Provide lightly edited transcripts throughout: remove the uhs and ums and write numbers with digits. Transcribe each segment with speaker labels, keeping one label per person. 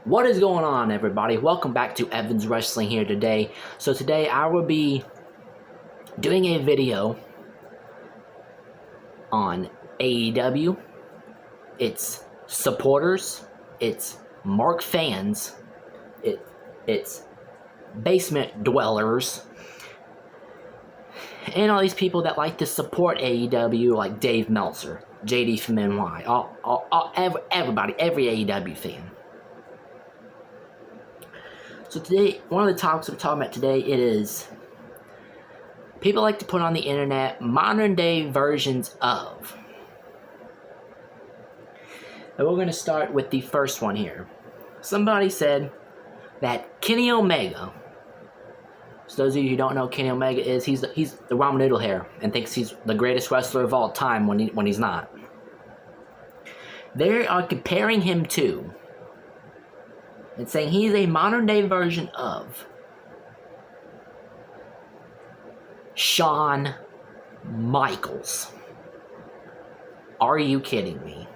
Speaker 1: What is going on, everybody? Welcome back to Evans Wrestling here today. So today I will be doing a video on AEW, its supporters, its mark fans, its basement dwellers, and all these people that like to support AEW, like Dave Meltzer, JD from NY, everybody, every AEW fan. So today, one of the topics we're talking about today, it is people like to put on the internet modern day versions of. And we're going to start with the first one here. Somebody said that Kenny Omega, so those of you who don't know who Kenny Omega is, he's the ramen noodle hair and thinks he's the greatest wrestler of all time when he's not. They are comparing him to and saying he's a modern day version of Shawn Michaels. Are you kidding me?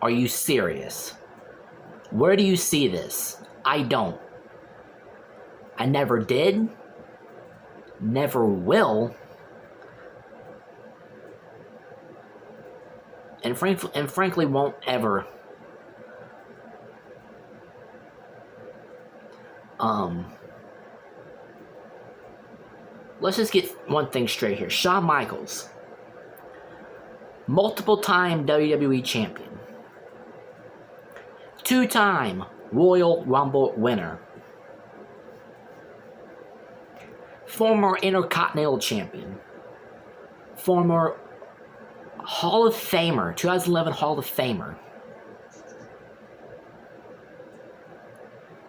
Speaker 1: Are you serious? Where do you see this? I don't. I never did. Never will. And frankly won't ever. Let's just get one thing straight here. Shawn Michaels, multiple-time WWE champion, two-time Royal Rumble winner, former Intercontinental champion, former Hall of Famer, 2011 Hall of Famer.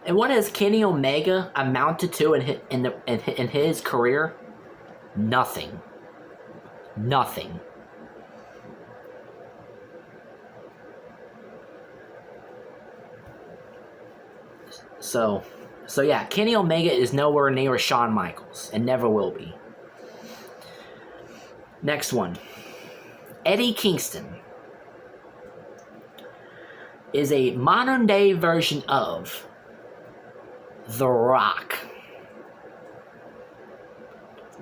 Speaker 1: And what has Kenny Omega amounted to in his career? Nothing. Nothing. So yeah, Kenny Omega is nowhere near Shawn Michaels and never will be. Next one. Eddie Kingston is a modern day version of The Rock.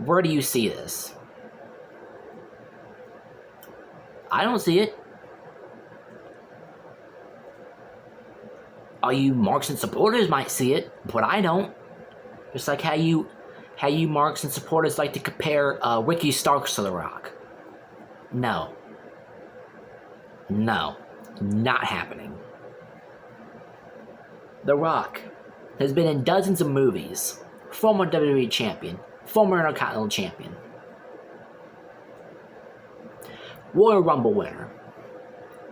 Speaker 1: Where do you see this? I don't see it. All you marks and supporters might see it, but I don't. Just like how you marks and supporters like to compare Ricky Starks to The Rock. No. No. Not happening. The Rock has been in dozens of movies. Former WWE champion. Former Intercontinental champion. Royal Rumble winner.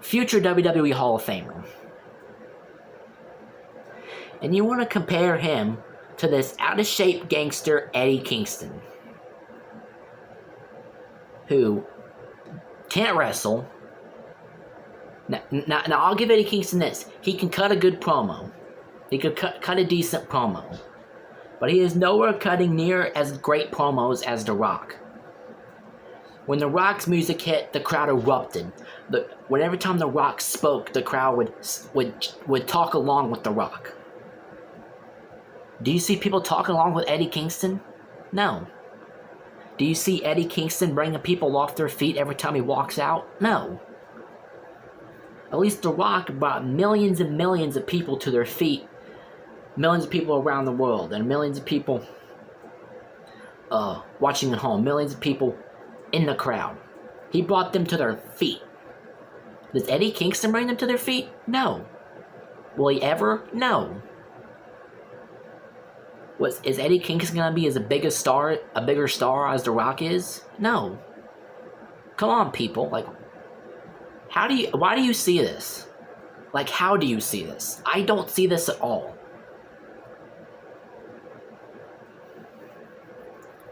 Speaker 1: Future WWE Hall of Famer. And you want to compare him to this out-of-shape gangster Eddie Kingston, who can't wrestle. Now I'll give Eddie Kingston this. He can cut a good promo. He could cut a decent promo. But he is nowhere cutting near as great promos as The Rock. When The Rock's music hit, the crowd erupted. Every time The Rock spoke, the crowd would talk along with The Rock. Do you see people talking along with Eddie Kingston? No. Do you see Eddie Kingston bringing people off their feet every time he walks out? No. At least The Rock brought millions and millions of people to their feet. Millions of people around the world, and millions of people watching at home. Millions of people in the crowd. He brought them to their feet. Does Eddie Kingston bring them to their feet? No. Will he ever? No. Is Eddie Kingston gonna be a bigger star as The Rock is? No. Come on, people. Like, why do you see this? Like, how do you see this? I don't see this at all.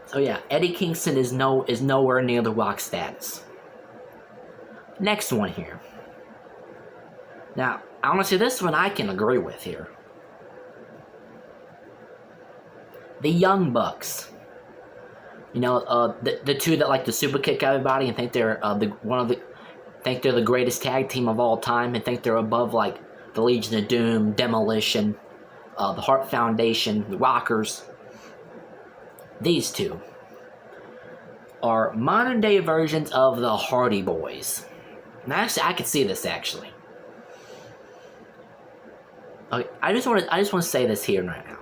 Speaker 1: So yeah, Eddie Kingston is nowhere near The Rock status. Next one here. Now, honestly, this one I can agree with here. The Young Bucks. You know, the two that like to super kick everybody and think they're the greatest tag team of all time and think they're above like the Legion of Doom, Demolition, the Heart Foundation, the Rockers. These two are modern day versions of the Hardy Boys. And actually, I could see this actually. Okay, I just want to say this here right now.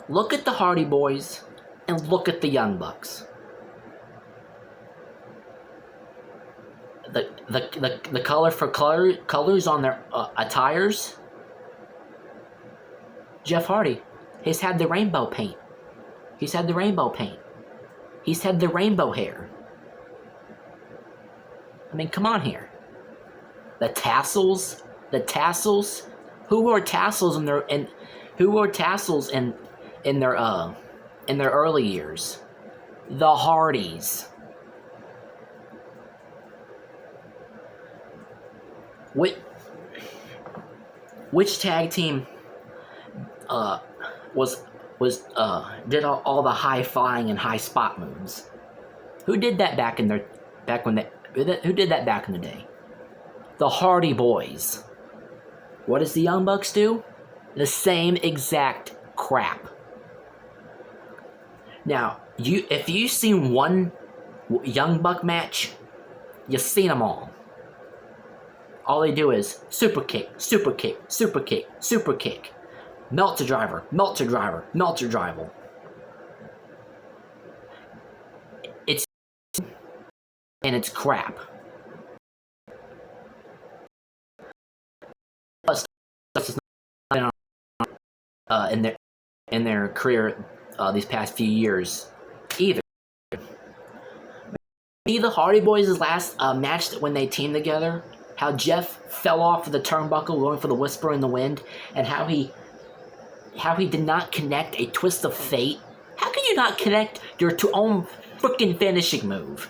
Speaker 1: Look at the Hardy Boys and look at the Young Bucks. The colors on their attires. Jeff Hardy, he's had the rainbow paint. He's had the rainbow paint. He's had the rainbow hair. I mean, come on here. The tassels. Who wore tassels in their early years? The Hardys. Which tag team did all the high flying and high spot moves? Who did that who did that back in the day? The Hardy Boys. What does the Young Bucks do? The same exact crap. Now, if you've seen one Young Buck match, you've seen them all. All they do is super kick, super kick, super kick, super kick. Melter driver, melter driver, melter driver. It's crap. Plus, in their career these past few years either. Maybe the Hardy Boys' last match when they teamed together, how Jeff fell off of the turnbuckle going for the Whisper in the Wind, and how he did not connect a twist of fate. How can you not connect your own freaking finishing move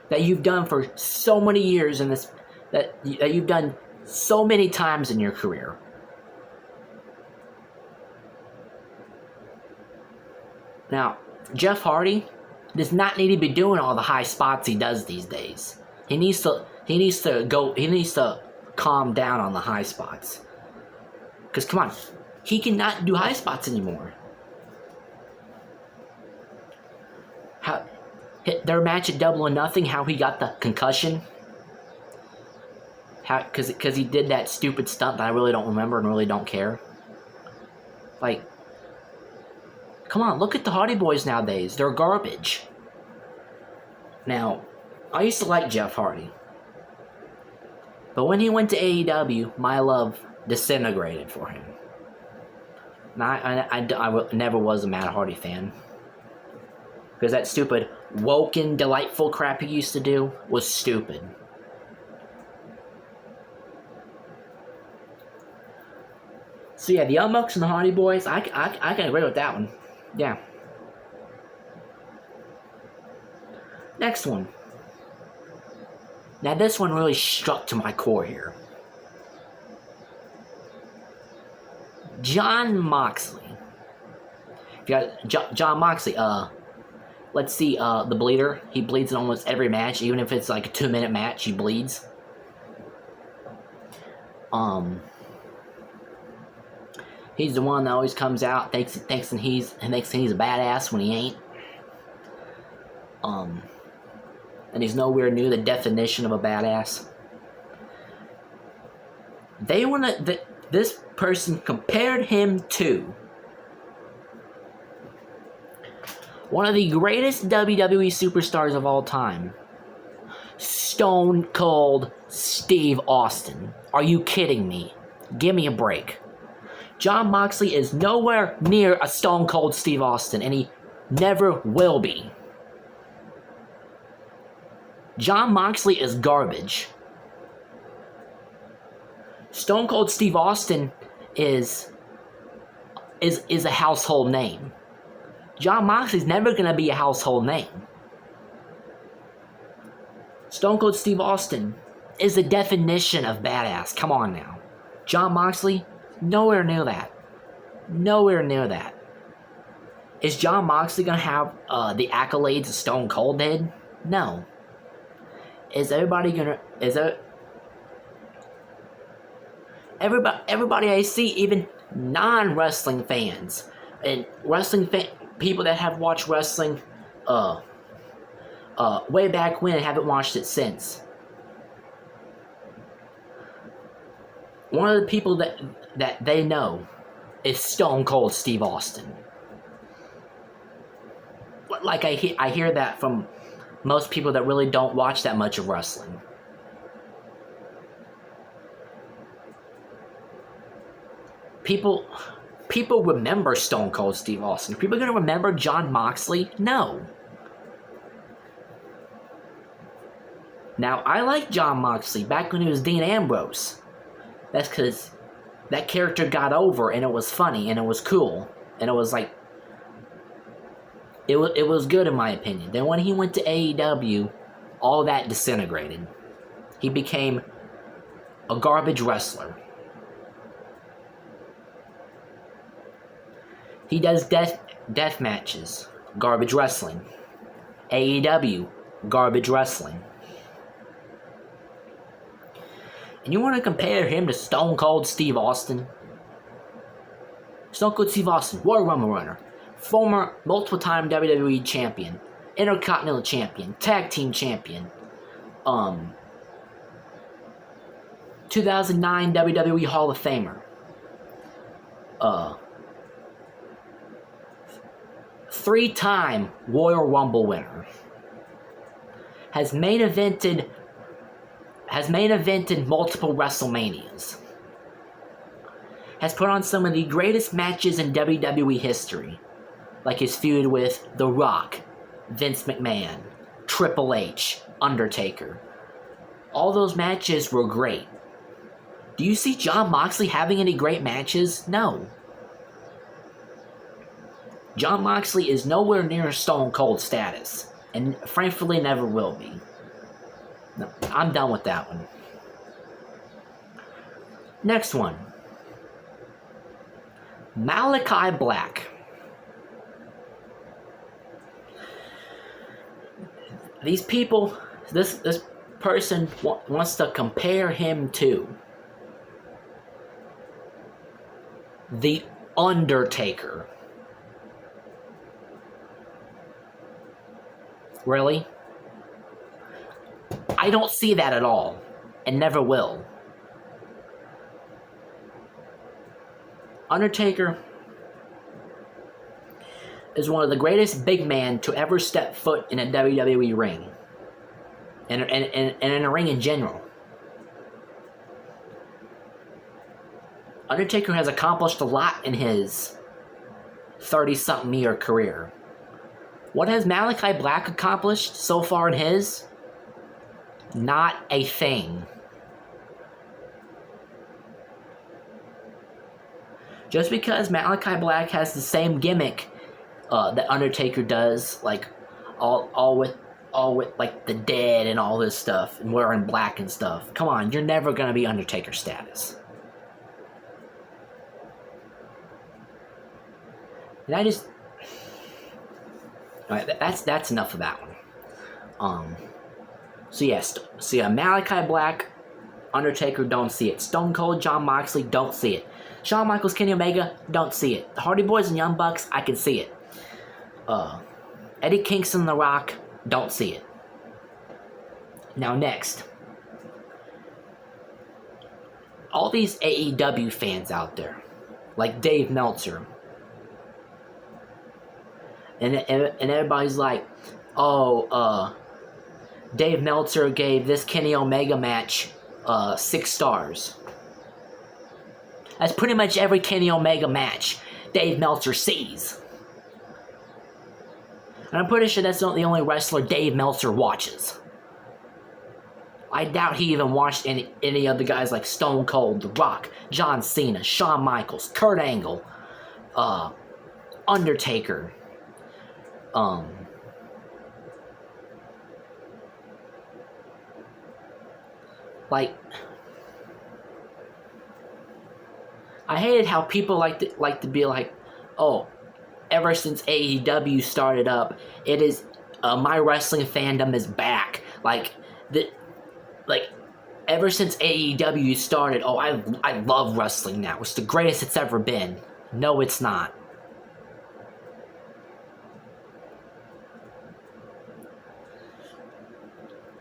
Speaker 1: that you've done for so many years in this, that you've done so many times in your career? Now, Jeff Hardy does not need to be doing all the high spots he does these days. He needs to calm down on the high spots. Because, come on, he cannot do high spots anymore. Their match at Double or Nothing, how he got the concussion. Because he did that stupid stunt that I really don't remember and really don't care. Like, come on, look at the Hardy Boys nowadays. They're garbage. Now, I used to like Jeff Hardy. But when he went to AEW, my love disintegrated for him. I never was a Matt Hardy fan. Because that stupid, woken, delightful crap he used to do was stupid. So yeah, the Young Bucks and the Hardy Boys, I can agree with that one. Yeah. Next one. Now this one really struck to my core here. Jon Moxley. You got Jon Moxley. Let's see. The Bleeder. He bleeds in almost every match, even if it's like a 2-minute match. He bleeds. He's the one that always comes out, thinks he's a badass when he ain't. And he's nowhere near the definition of a badass. This person compared him to one of the greatest WWE superstars of all time, Stone Cold Steve Austin. Are you kidding me? Give me a break. Jon Moxley is nowhere near a Stone Cold Steve Austin, and he never will be. Jon Moxley is garbage. Stone Cold Steve Austin is a household name. Jon Moxley's never going to be a household name. Stone Cold Steve Austin is the definition of badass. Come on now. Jon Moxley, nowhere near that. Nowhere near that. Is Jon Moxley going to have the accolades of Stone Cold did? No. Is everybody going to... Everybody I see, even non-wrestling fans and people that have watched wrestling, way back when and haven't watched it since. One of the people that they know is Stone Cold Steve Austin. Like I hear that from most people that really don't watch that much of wrestling. People remember Stone Cold Steve Austin. Are people gonna remember Jon Moxley? No. Now, I like Jon Moxley back when he was Dean Ambrose. That's because that character got over and it was funny and it was cool. And it was like, it was good in my opinion. Then when he went to AEW, all that disintegrated. He became a garbage wrestler. He does death matches, garbage wrestling. AEW, garbage wrestling. And you want to compare him to Stone Cold Steve Austin? Stone Cold Steve Austin, Royal Rumble runner, former multiple-time WWE champion, Intercontinental champion, tag team champion, 2009 WWE Hall of Famer, 3-time Royal Rumble winner, has main evented multiple WrestleManias, has put on some of the greatest matches in WWE history, like his feud with The Rock, Vince McMahon, Triple H, Undertaker. All those matches were great. Do you see Jon Moxley having any great matches? No. Jon Moxley is nowhere near Stone Cold status, and frankly never will be. No, I'm done with that one. Next one. Malachi Black. These people, this person wants to compare him to The Undertaker. Really? I don't see that at all, and never will. Undertaker is one of the greatest big men to ever step foot in a WWE ring, and in a ring in general. Undertaker has accomplished a lot in his 30-something year career. What has Malachi Black accomplished so far in his? Not a thing. Just because Malachi Black has the same gimmick that Undertaker does, like all with like the dead and all this stuff, and wearing black and stuff. Come on, you're never gonna be Undertaker status. And I just, alright, that's enough of that one. So yes, Malachi Black, Undertaker, don't see it. Stone Cold, Jon Moxley, don't see it. Shawn Michaels, Kenny Omega, don't see it. The Hardy Boys and Young Bucks, I can see it. Eddie Kingston, The Rock, don't see it. Now next, all these AEW fans out there, like Dave Meltzer, and everybody's like, oh, Dave Meltzer gave this Kenny Omega match 6 stars. That's pretty much every Kenny Omega match Dave Meltzer sees. And I'm pretty sure that's not the only wrestler Dave Meltzer watches. I doubt he even watched any of the guys like Stone Cold, The Rock, John Cena, Shawn Michaels, Kurt Angle, Undertaker, like, I hated how people like to be like, oh, ever since AEW started up, it is my wrestling fandom is back. Like Ever since AEW started, oh, I love wrestling now. It's the greatest it's ever been. No, it's not.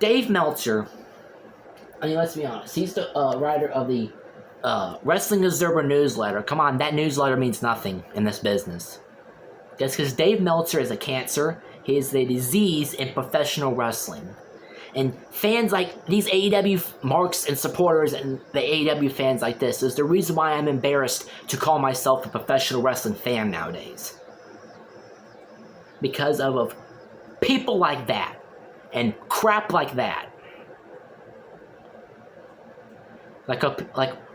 Speaker 1: Dave Meltzer, I mean, let's be honest, he's the writer of the Wrestling Observer newsletter. Come on, that newsletter means nothing in this business. That's because Dave Meltzer is a cancer. He is a disease in professional wrestling. And fans like these AEW marks and supporters and the AEW fans like this is the reason why I'm embarrassed to call myself a professional wrestling fan nowadays. Because of people like that and crap like that. Like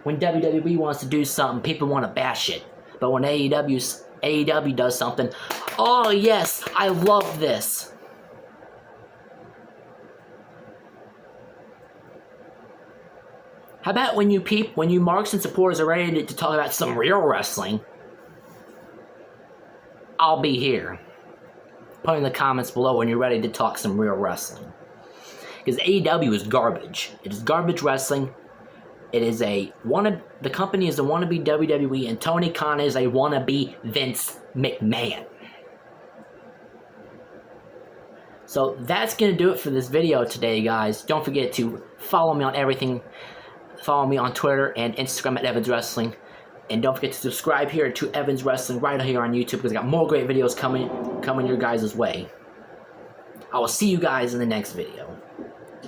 Speaker 1: when WWE wants to do something, people want to bash it. But when AEW does something, oh yes, I love this. How about when you marks and supporters are ready to talk about some real wrestling? I'll be here. Put in the comments below when you're ready to talk some real wrestling. Because AEW is garbage. It is garbage wrestling. It is the company is a wannabe WWE, and Tony Khan is a wannabe Vince McMahon. So that's going to do it for this video today, guys. Don't forget to follow me on everything. Follow me on Twitter and Instagram at Evans Wrestling. And don't forget to subscribe here to Evans Wrestling right here on YouTube, because I got more great videos coming your guys' way. I will see you guys in the next video.